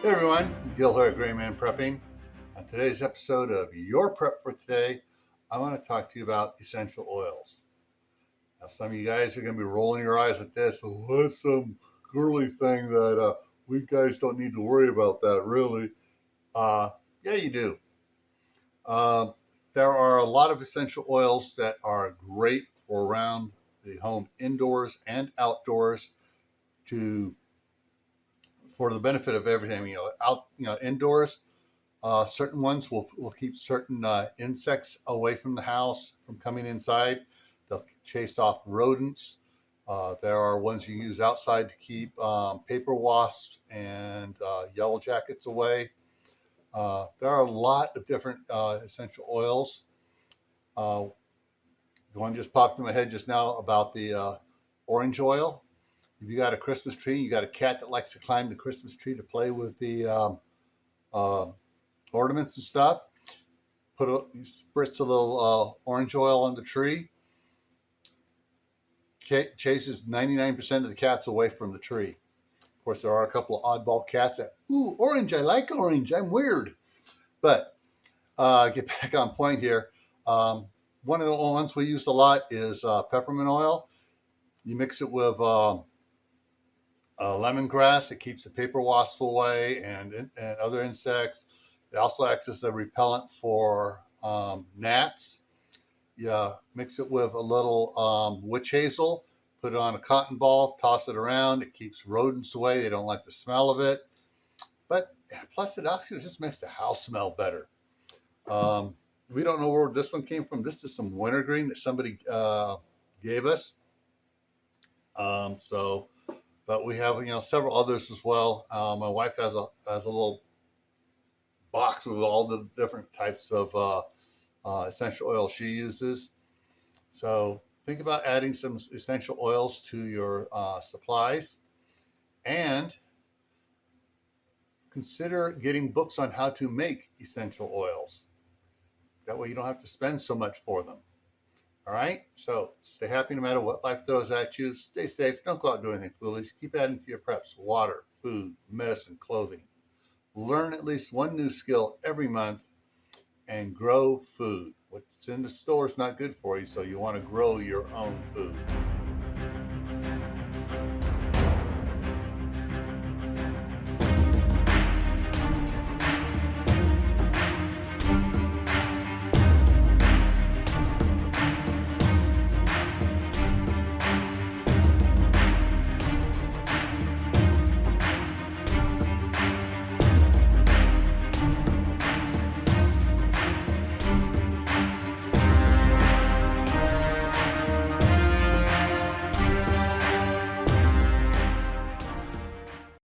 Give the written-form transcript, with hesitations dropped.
Hey everyone, Gil here at Grayman Prepping. On today's episode of Your Prep for Today, I want to talk to you about essential oils. Now, some of you guys are going to be rolling your eyes at this. What's some girly thing that we guys don't need to worry about that, really? Yeah, you do. Uh, there are a lot of essential oils that are great for around the home, indoors and outdoors, to for the benefit of everything. Indoors. Certain ones will keep certain insects away from the house from coming inside. They'll chase off rodents. There are ones you use outside to keep paper wasps and yellow jackets away. There are a lot of different essential oils. The one just popped in my head just now about the orange oil. If you got a Christmas tree, you got a cat that likes to climb the Christmas tree to play with the uh, ornaments and stuff. You spritz a little orange oil on the tree. Chases 99% of the cats away from the tree. Of course, there are a couple of oddball cats that, ooh, orange, I like orange, I'm weird. But get back on point here. One of the ones we use a lot is peppermint oil. You mix it with lemongrass. It keeps the paper wasp away and other insects. It also acts as a repellent for gnats. You mix it with a little witch hazel, put it on a cotton ball, toss it around. It keeps rodents away. They don't like the smell of it. But plus, it actually just makes the house smell better. We don't know where this one came from. This is some wintergreen that somebody gave us. But we have several others as well. My wife has a little box with all the different types of essential oil she uses. So think about adding some essential oils to your supplies, and consider getting books on how to make essential oils. That way you don't have to spend so much for them. All right, so stay happy no matter what life throws at you. Stay safe. Don't go out and do anything foolish. Keep adding to your preps: water, food, medicine, clothing. Learn at least one new skill every month and grow food. What's in the store is not good for you, so you want to grow your own food.